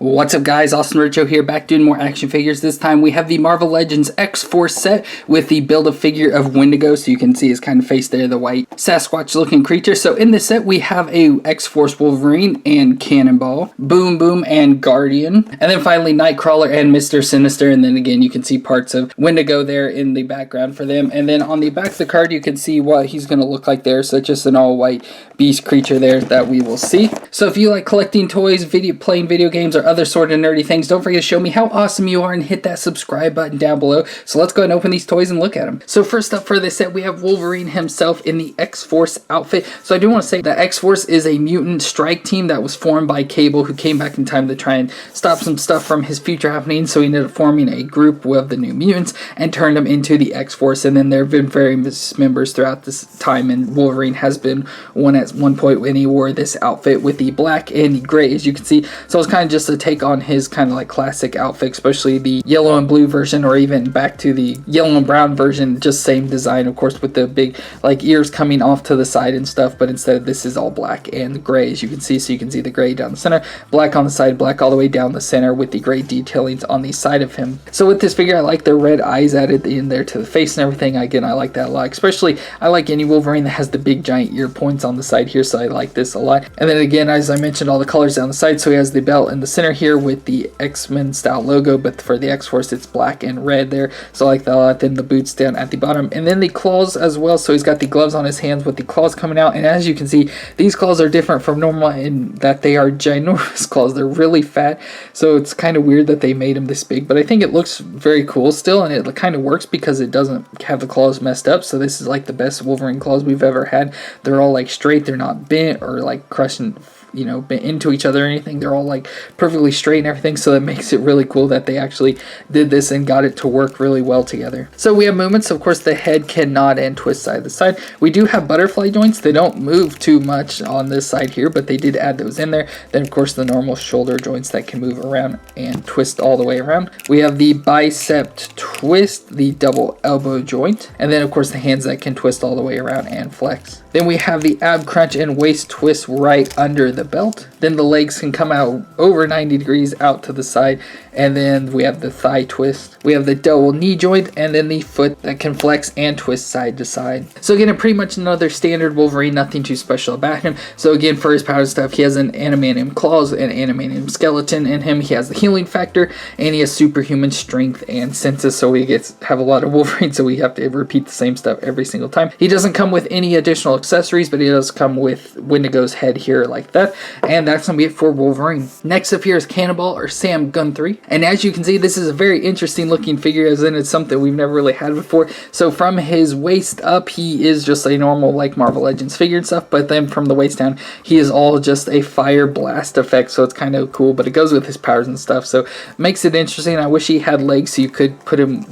What's up guys, FallenRedZeo here, back doing more action figures. This time we have the Marvel Legends XForce set with the Build-A-Figure of Wendigo, so you can see his kind of face there, the white Sasquatch looking creature. So in this set we have a XForce Wolverine and Cannonball, Boom Boom and Guardian, and then finally Nightcrawler and Mr. Sinister, and then again you can see parts of Wendigo there in the background for them. And then on the back of the card you can see what he's going to look like there, so just an all-white beast creature there that we will see. So if you like collecting toys, playing video games, or other sort of nerdy things, don't forget to show me how awesome you are and hit that subscribe button down below. So let's go ahead and open these toys and look at them. So first up for this set, we have Wolverine himself in the XForce outfit. So I do want to say that XForce is a mutant strike team that was formed by Cannibal, who came back in time to try and stop some stuff from his future happening. So he ended up forming a group of the New Mutants and turned them into the XForce. And then there have been various members throughout this time, and Wolverine has been one at one point when he wore this outfit with the black and the gray, as you can see. So it's kind of just a take on his kind of like classic outfit, especially the yellow and blue version, or even back to the yellow and brown version, just same design, of course, with the big like ears coming off to the side and stuff, but instead this is all black and gray, as you can see. So you can see the gray down the center, black on the side, black all the way down the center, with the gray detailings on the side of him. So with this figure, I like the red eyes added in there to the face and everything. Again, I like that a lot, especially I like any Wolverine that has the big giant ear points on the side here, so I like this a lot. And then again, as I mentioned, all the colors down the side. So he has the belt in the center here with the X-Men style logo, but for the X-Force it's black and red there, so I like that a lot. Then the boots down at the bottom, and then the claws as well. So he's got the gloves on his hands with the claws coming out, and as you can see, these claws are different from normal in that they are ginormous claws. They're really fat, so it's kind of weird that they made them this big, but I think it looks very cool still, and it kind of works because it doesn't have the claws messed up. So this is like the best Wolverine claws we've ever had. They're all like straight, they're not bent or like crushing, you know, bent into each other or anything. They're all like perfectly straight and everything, so that makes it really cool that they actually did this and got it to work really well together. So we have movements. Of course, the head can nod and twist side to side. We do have butterfly joints. They don't move too much on this side here, but they did add those in there. Then of course the normal shoulder joints that can move around and twist all the way around. We have the bicep twist, the double elbow joint, and then of course the hands that can twist all the way around and flex. Then we have the ab crunch and waist twist right under the belt. Then the legs can come out over 90 degrees out to the side, and then we have the thigh twist. We have the double knee joint, and then the foot that can flex and twist side to side. So again, pretty much another standard Wolverine, nothing too special about him. So again, for his power stuff, he has an adamantium claws, an adamantium skeleton in him. He has the healing factor, and he has superhuman strength and senses. So we have a lot of Wolverine, so we have to repeat the same stuff every single time. He doesn't come with any additional accessories, but he does come with Wendigo's head here like that, and that's gonna be it for Wolverine. Next up here is Cannibal, or Sam Guthrie, and as you can see, this is a very interesting looking figure, as in it's something we've never really had before. So from his waist up, he is just a normal like Marvel Legends figure and stuff, but then from the waist down, he is all just a fire blast effect, so it's kind of cool, but it goes with his powers and stuff, so makes it interesting. I wish he had legs, so you could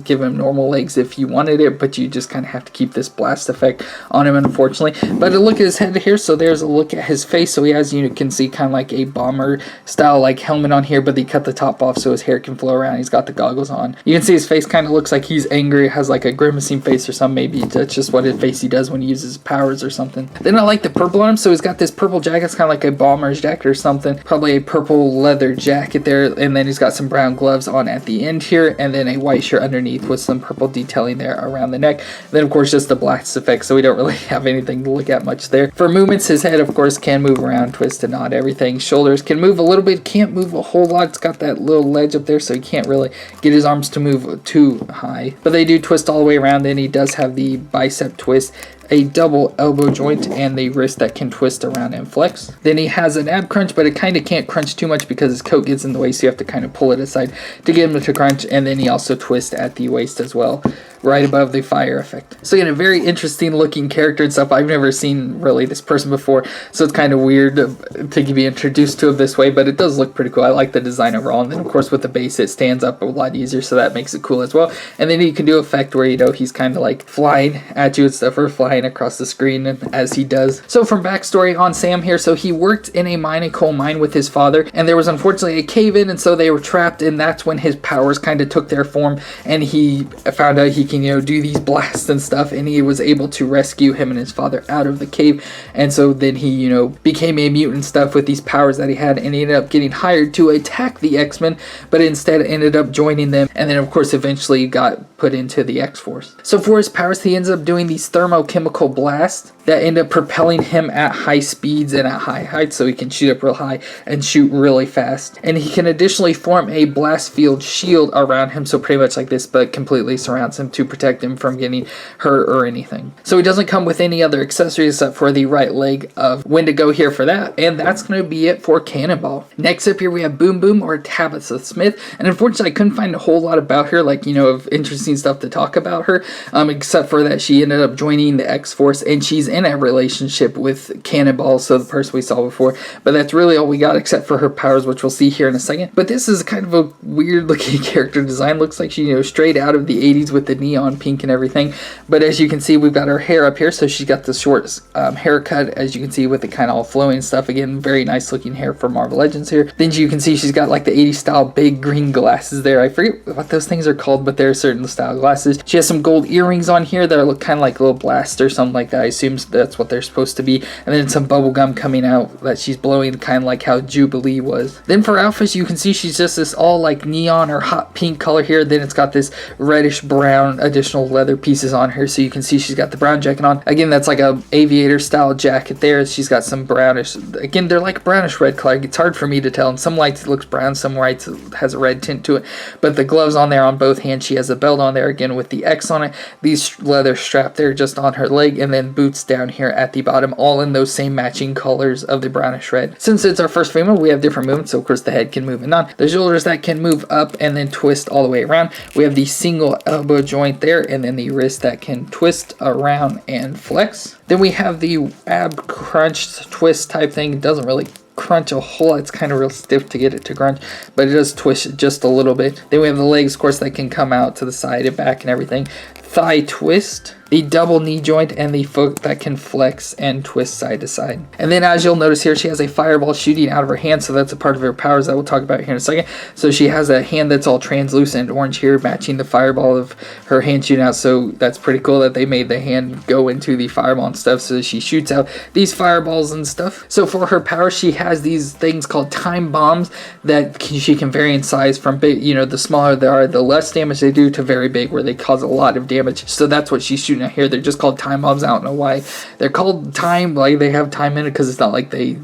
give him normal legs if you wanted it, but you just kind of have to keep this blast effect on him, unfortunately. But a look at his head here, so there's a look at his face. So he has, you can see, kind of like a bomber style like helmet on here, but they cut the top off so his hair can flow around. He's got the goggles on. You can see his face kind of looks like he's angry, has like a grimacing face or something. Maybe that's just what his face he does when he uses his powers or something. Then I like the purple on him, so he's got this purple jacket. It's kind of like a bomber's jacket or something, probably a purple leather jacket there, and then he's got some brown gloves on at the end here, and then a white shirt underneath with some purple detailing there around the neck. Then of course just the blast effect, so we don't really have anything to look at much there. For movements, his head of course can move around, twist and nod, everything. Shoulders can move a little bit, can't move a whole lot. It's got that little ledge up there, so he can't really get his arms to move too high, but they do twist all the way around. Then he does have the bicep twist, a double elbow joint, and the wrist that can twist around and flex. Then he has an ab crunch, but it kind of can't crunch too much because his coat gets in the way, so you have to kind of pull it aside to get him to crunch. And then he also twists at the waist as well, right above the fire effect. So again, a very interesting looking character and stuff. I've never seen really this person before, so it's kind of weird to be introduced to him this way, but it does look pretty cool. I like the design overall. And then of course with the base, it stands up a lot easier, so that makes it cool as well. And then you can do effect where, you know, he's kind of like flying at you and stuff, or flying flying across the screen as he does. So from backstory on Sam here, so he worked in a coal mine with his father, and there was unfortunately a cave-in, and so they were trapped, and that's when his powers kind of took their form, and he found out he can, do these blasts and stuff, and he was able to rescue him and his father out of the cave. And so then he, became a mutant and stuff with these powers that he had, and he ended up getting hired to attack the X-Men, but instead ended up joining them, and then of course eventually got put into the X-Force. So for his powers, he ends up doing these thermochemical blasts that end up propelling him at high speeds and at high heights, so he can shoot up real high and shoot really fast. And he can additionally form a blast field shield around him, so pretty much like this, but completely surrounds him to protect him from getting hurt or anything. So he doesn't come with any other accessories except for the right leg of Wendigo here for that, and that's going to be it for Cannonball. Next up here we have Boom Boom, or Tabitha Smith, and unfortunately I couldn't find a whole lot about her, like, of interesting stuff to talk about her, except for that she ended up joining the X-Force, and she's in a relationship with Cannibal, so the person we saw before, but that's really all we got except for her powers, which we'll see here in a second. But this is kind of a weird looking character design. Looks like she, straight out of the 80s with the neon pink and everything. But as you can see, we've got her hair up here, so she's got the short haircut, as you can see, with the kind of all flowing stuff. Again, very nice looking hair for Marvel Legends here. Then you can see she's got like the 80s style big green glasses there. I forget what those things are called, but they're certain style glasses. She has some gold earrings on here that look kind of like little blasts or something like that. I assume that's what they're supposed to be. And then some bubble gum coming out that she's blowing, kind of like how Jubilee was. Then for outfits, you can see she's just this all like neon or hot pink color here. Then it's got this reddish brown additional leather pieces on her, so you can see she's got the brown jacket on. Again, that's like a aviator style jacket there. She's got some brownish, again, they're like brownish red color. It's hard for me to tell. In some lights it looks brown, some lights it has a red tint to it. But the gloves on there on both hands. She has a belt on there again with the X on it. These leather strap there just on her leg, and then boots down here at the bottom, all in those same matching colors of the brownish red. Since it's our first female, we have different movements, so of course the head can move and on. The shoulders that can move up and then twist all the way around. We have the single elbow joint there, and then the wrist that can twist around and flex. Then we have the ab crunch twist type thing. It doesn't really crunch a whole lot. It's kind of real stiff to get it to crunch, but it does twist just a little bit. Then we have the legs, of course, that can come out to the side and back and everything. Thigh twist, the double knee joint, and the foot that can flex and twist side to side. And then as you'll notice here, she has a fireball shooting out of her hand, so that's a part of her powers that we'll talk about here in a second. So she has a hand that's all translucent orange here, matching the fireball of her hand shooting out, so that's pretty cool that they made the hand go into the fireball and stuff, so she shoots out these fireballs and stuff. So for her powers, she has these things called time bombs that she can vary in size from big, the smaller they are, the less damage they do, to very big, where they cause a lot of damage. So that's what she's shooting at here. They're just called time bombs. I don't know why they're called time, like they have time in it, because it's not like they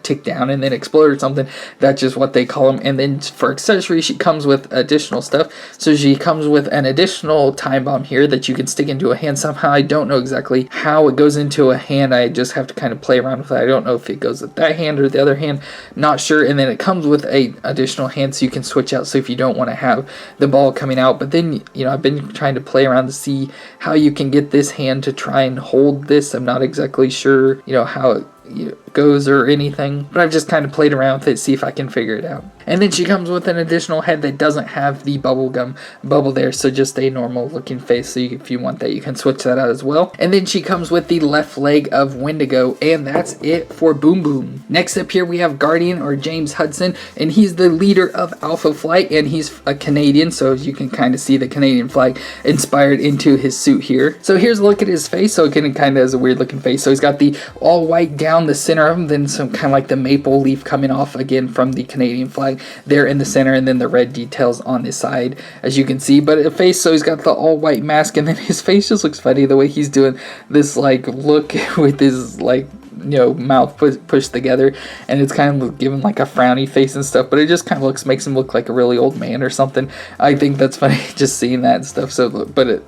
tick down and then explode or something. That's just what they call them. And then for accessories, she comes with additional stuff. So she comes with an additional time bomb here that you can stick into a hand somehow. I don't know exactly how it goes into a hand. I just have to kind of play around with it. I don't know if it goes with that hand or the other hand, not sure. And then it comes with a additional hand, so you can switch out, so if you don't want to have the ball coming out. But then I've been trying to play around to see how you can get this hand to try and hold this. I'm not exactly sure how it goes or anything, but I've just kind of played around with it, see if I can figure it out. And then she comes with an additional head that doesn't have the bubblegum bubble there, so just a normal looking face. So if you want that, you can switch that out as well. And then she comes with the left leg of Wendigo, and that's it for Boom Boom. Next up here we have Guardian, or James Hudson, and he's the leader of Alpha Flight, and he's a Canadian, so you can kind of see the Canadian flag inspired into his suit here. So here's a look at his face. So again, it kind of has a weird looking face. So he's got the all white down the center of him, then some kind of like the maple leaf coming off again from the Canadian flag there in the center, and then the red details on his side, as you can see. But a face, so he's got the all white mask, and then his face just looks funny the way he's doing this like look with his like mouth pushed together, and it's kind of giving like a frowny face and stuff, but it just kind of makes him look like a really old man or something. I think that's funny just seeing that and stuff. So but it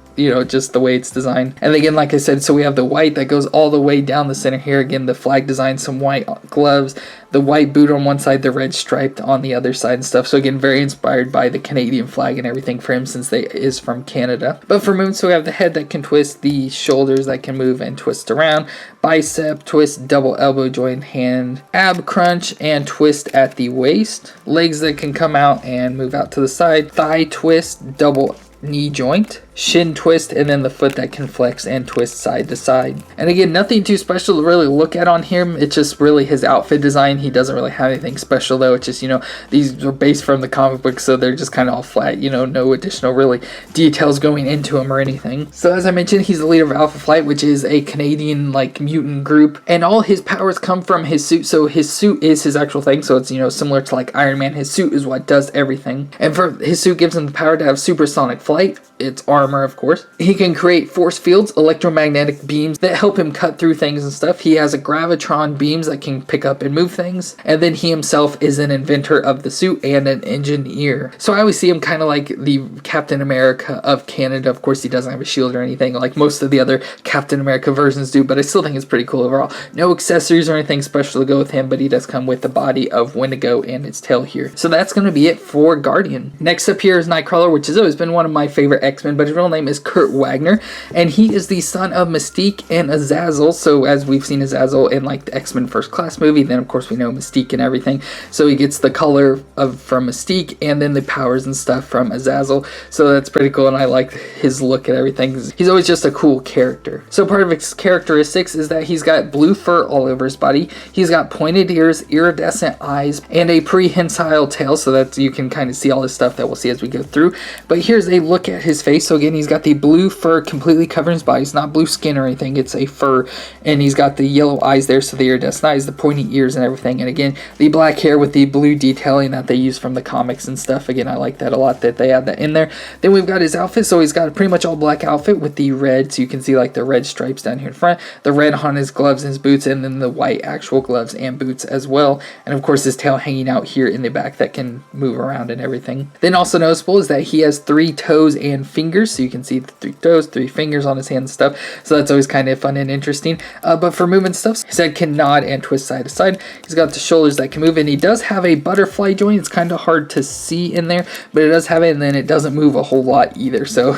just the way it's designed. And again, like I said, so we have the white that goes all the way down the center here. Again, the flag design, some white gloves, the white boot on one side, the red striped on the other side and stuff. So again, very inspired by the Canadian flag and everything for him, since they is from Canada. But for Moon, so we have the head that can twist, the shoulders that can move and twist around, bicep twist, double elbow joint, hand ab crunch and twist at the waist, legs that can come out and move out to the side, thigh twist, double knee joint, shin twist, and then the foot that can flex and twist side to side. And again, nothing too special to really look at on him. It's just really his outfit design. He doesn't really have anything special though. It's just, you know, these are based from the comic book, so they're just kind of all flat, you know, no additional really details going into him or anything. So as I mentioned, he's the leader of Alpha Flight, which is a Canadian like mutant group, and all his powers come from his suit. So his suit is his actual thing, so it's, you know, similar to like Iron Man. His suit is what does everything, and for his suit gives him the power to have supersonic flight. It's armor, of course. He can create force fields, electromagnetic beams that help him cut through things and stuff. He has a gravitron beams that can pick up and move things. And then he himself is an inventor of the suit and an engineer. So I always see him kind of like the Captain America of Canada. Of course, he doesn't have a shield or anything like most of the other Captain America versions do, but I still think it's pretty cool overall. No accessories or anything special to go with him, but he does come with the body of Wendigo and its tail here. So that's going to be it for Guardian. Next up here is Nightcrawler, which has always been one of my favorite X-Men, but his real name is Kurt Wagner, and he is the son of Mystique and Azazel. So as we've seen Azazel in like the X-Men First Class movie, then of course we know Mystique and everything. So he gets the color from Mystique and then the powers and stuff from Azazel. So that's pretty cool, and I like his look and everything. He's always just a cool character. So part of his characteristics is that he's got blue fur all over his body. He's got pointed ears, iridescent eyes, and a prehensile tail, so that you can kind of see all this stuff that we'll see as we go through. But here's a look at his face. So again, he's got the blue fur completely covering his body. It's not blue skin or anything, it's a fur, and he's got the yellow eyes there, so the iridescent eyes, the pointy ears and everything, and again, the black hair with the blue detailing that they use from the comics and stuff. Again, I like that a lot that they add that in there. Then we've got his outfit, so he's got a pretty much all black outfit with the red, so you can see like the red stripes down here in front, the red on his gloves and his boots, and then the white actual gloves and boots as well, and of course his tail hanging out here in the back that can move around and everything. Then also noticeable is that he has 3 toes and fingers, so you can see the 3 toes, 3 fingers on his hand and stuff, so that's always kind of fun and interesting. But for movement stuff, his head can nod and twist side to side. He's got the shoulders that can move, and he does have a butterfly joint. It's kind of hard to see in there, but it does have it, and then it doesn't move a whole lot either, so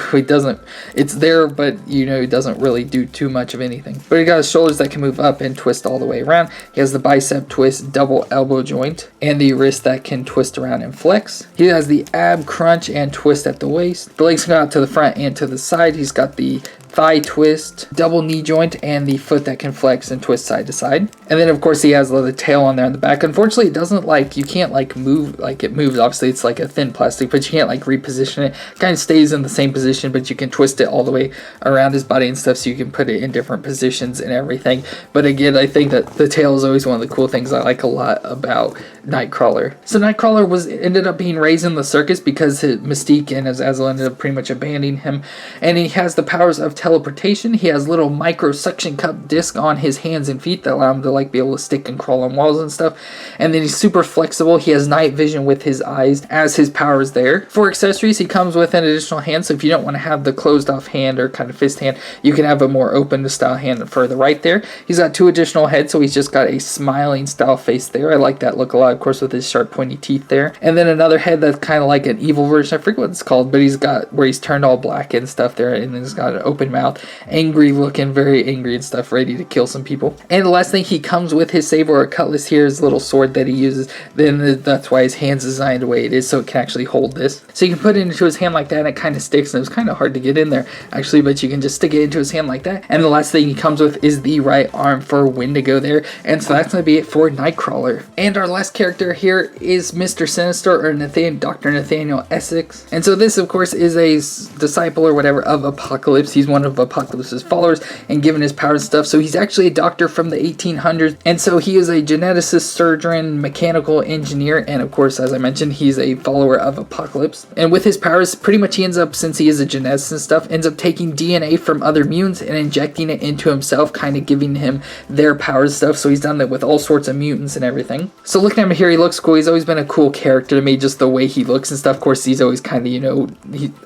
it's there, but you know, it doesn't really do too much of anything. But he got his shoulders that can move up and twist all the way around. He has the bicep twist, double elbow joint, and the wrist that can twist around and flex. He has the ab crunch and twist at the waist. The legs can go out to the front and to the side. He's got the thigh twist, double knee joint, and the foot that can flex and twist side to side. And then of course he has the tail on there in the back. Unfortunately, it doesn't like, you can't like move, like it moves, obviously it's like a thin plastic, but you can't like reposition it. It kind of stays in the same position, but you can twist it all the way around his body and stuff, so you can put it in different positions and everything. But again, I think that the tail is always one of the cool things I like a lot about Nightcrawler. So Nightcrawler ended up being raised in the circus because Mystique and Azazel ended up pretty much abandoning him, and he has the powers of teleportation. He has little micro suction cup disc on his hands and feet that allow him to like be able to stick and crawl on walls and stuff. And then he's super flexible. He has night vision with his eyes as his powers there. For accessories, he comes with an additional hand, so if you don't want to have the closed off hand or kind of fist hand, you can have a more open style hand further right there. He's got 2 additional heads, so he's just got a smiling style face there. I like that look a lot, of course, with his sharp pointy teeth there. And then another head that's kind of like an evil version. I forget what it's called, but he's got where he's turned all black and stuff there, and then he's got an open mouth, angry looking, very angry and stuff, ready to kill some people. And the last thing, he comes with his saber or cutlass here, his little sword that he uses. Then that's why his hand's designed the way it is, so it can actually hold this. So you can put it into his hand like that, and it kind of sticks, and it was kind of hard to get in there actually, but you can just stick it into his hand like that. And the last thing he comes with is the right arm for Wendigo there. And so that's going to be it for Nightcrawler. And our last character here is Mr. Sinister, or Dr. Nathaniel Essex. And so this, of course, is a disciple or whatever of Apocalypse. He's one of Apocalypse's followers and given his powers and stuff. So he's actually a doctor from the 1800s. And so he is a geneticist, surgeon, mechanical engineer. And of course, as I mentioned, he's a follower of Apocalypse. And with his powers, pretty much he ends up, since he is a geneticist and stuff, ends up taking DNA from other mutants and injecting it into himself, kind of giving him their powers and stuff. So he's done that with all sorts of mutants and everything. So looking at him here, he looks cool. He's always been a cool character to me, just the way he looks and stuff. Of course, he's always kind of, you know,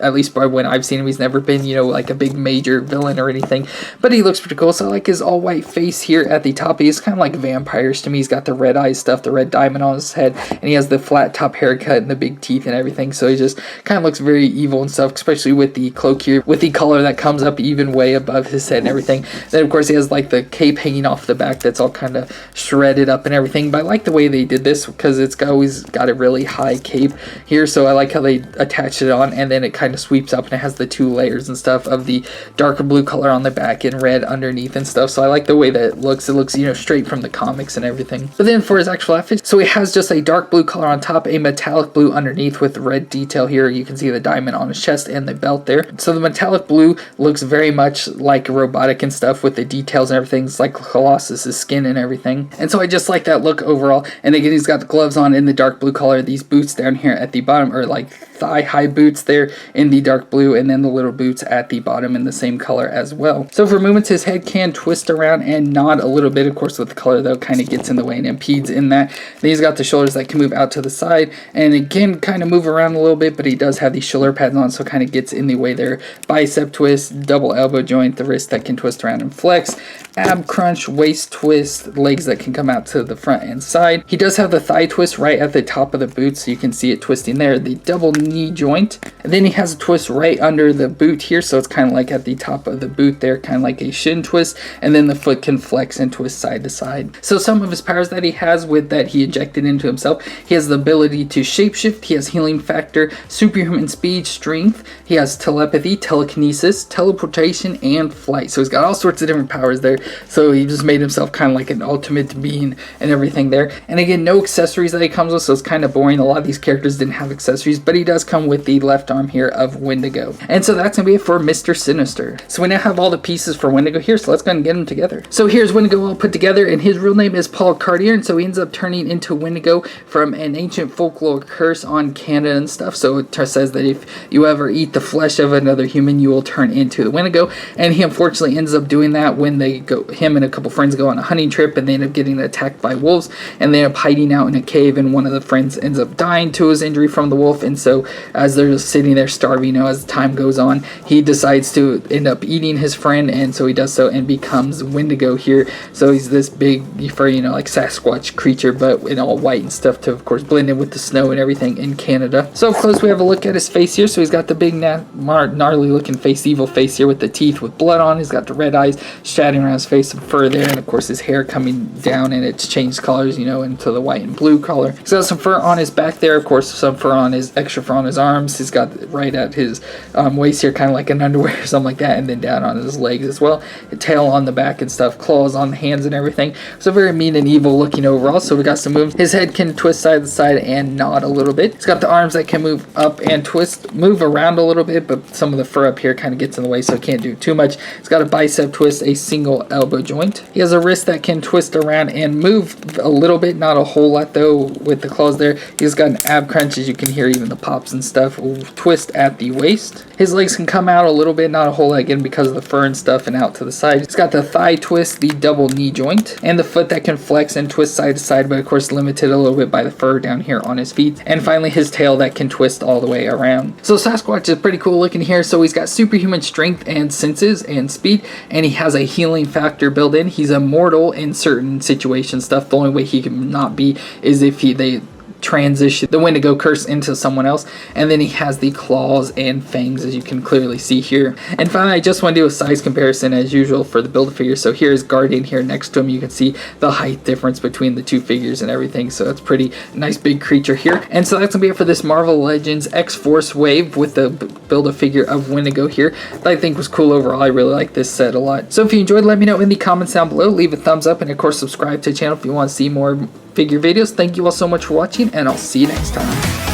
at least by when I've seen him, he's never been, you know, like a big major major villain or anything, but he looks pretty cool. So I like his all white face here at the top. He's kind of like vampires to me. He's got the red eyes stuff, the red diamond on his head, and he has the flat top haircut and the big teeth and everything. So he just kind of looks very evil and stuff, especially with the cloak here, with the collar that comes up even way above his head and everything. Then of course he has like the cape hanging off the back that's all kind of shredded up and everything. But I like the way they did this because it's always got a really high cape here. So I like how they attached it on, and then it kind of sweeps up and it has the 2 layers and stuff of the darker blue color on the back and red underneath and stuff. So I like the way that it looks. It looks, you know, straight from the comics and everything. But then for his actual outfit, so he has just a dark blue color on top, a metallic blue underneath with red detail here. You can see the diamond on his chest and the belt there. So the metallic blue looks very much like robotic and stuff with the details and everything. It's like Colossus's skin and everything. And so I just like that look overall. And again, he's got the gloves on in the dark blue color. These boots down here at the bottom are like thigh-high boots there in the dark blue, and then the little boots at the bottom in the same color as well. So for movements, his head can twist around and nod a little bit. Of course, with the color, though, kind of gets in the way and impedes in that. Then he's got the shoulders that can move out to the side, and again, kind of move around a little bit, but he does have these shoulder pads on, so kind of gets in the way there. Bicep twist, double elbow joint, the wrist that can twist around and flex, ab crunch, waist twist, legs that can come out to the front and side. He does have the thigh twist right at the top of the boot, so you can see it twisting there. The double knee joint, and then he has a twist right under the boot here, so it's kind of like at the top of the boot there, kind of like a shin twist, and then the foot can flex and twist side to side. So some of his powers that he has with that he injected into himself, he has the ability to shapeshift, he has healing factor, superhuman speed, strength, he has telepathy, telekinesis, teleportation, and flight. So he's got all sorts of different powers there. So he just made himself kind of like an ultimate being and everything there. And again, no accessories that he comes with, so it's kind of boring. A lot of these characters didn't have accessories, but he does come with the left arm here of Wendigo. And so that's going to be it for Mr. Sinister. So we now have all the pieces for Wendigo here, so let's go and get them together. So here's Wendigo all put together, and his real name is Paul Cartier, and so he ends up turning into Wendigo from an ancient folklore curse on Canada and stuff. So it says that if you ever eat the flesh of another human, you will turn into the Wendigo, and he unfortunately ends up doing that when they go, him and a couple friends go on a hunting trip, and they end up getting attacked by wolves, and they end up hiding out in a cave, and one of the friends ends up dying to his injury from the wolf. And so as they're just sitting there starving, you know, as time goes on, he decides to end up eating his friend, and so he does so and becomes Wendigo here. So he's this big, for, you know, like Sasquatch creature, but in all white and stuff to, of course, blend in with the snow and everything in Canada. So up close we have a look at his face here. So he's got the big gnarly looking face, evil face here with the teeth with blood on. He's got the red eyes shadowing around his face, some fur there, and of course his hair coming down, and it's changed colors, you know, into the white and blue color. He's got some fur on his back there, of course, some fur on his, extra fur on his arms. He's got right at his waist here, kind of like an underwear or something like that, and then down on his legs as well. A tail on the back and stuff, claws on the hands and everything. So very mean and evil looking overall. So we got some moves. His head can twist side to side and nod a little bit. He's got the arms that can move up and twist, move around a little bit, but some of the fur up here kind of gets in the way, so he can't do too much. He's got a bicep twist, a single elbow joint. He has a wrist that can twist around and move a little bit, not a whole lot though with the claws there. He's got an ab crunch, as you can hear, even the pops and stuff. Twist at the waist. His legs can come out a little bit, not a whole lot, again because of the fur and stuff, and out to the side. He's got the thigh twist, the double knee joint, and the foot that can flex and twist side to side, but of course limited a little bit by the fur down here on his feet. And finally his tail that can twist all the way around. So Sasquatch is pretty cool looking here. So he's got superhuman strength and senses and speed, and he has a healing factor built in. He's immortal in certain situations stuff. The only way he can not be is if they transition the Wendigo curse into someone else. And then he has the claws and fangs, as you can clearly see here. And finally, I just want to do a size comparison as usual for the Build-A-Figure. So here's Guardian here next to him. You can see the height difference between the two figures and everything. So that's pretty nice big creature here. And so that's gonna be it for this Marvel Legends X-Force wave with the Build-A-Figure of Wendigo here. That I think was cool overall. I really like this set a lot. So if you enjoyed, let me know in the comments down below. Leave a thumbs up, and of course subscribe to the channel if you want to see more figure videos. Thank you all so much for watching, and I'll see you next time.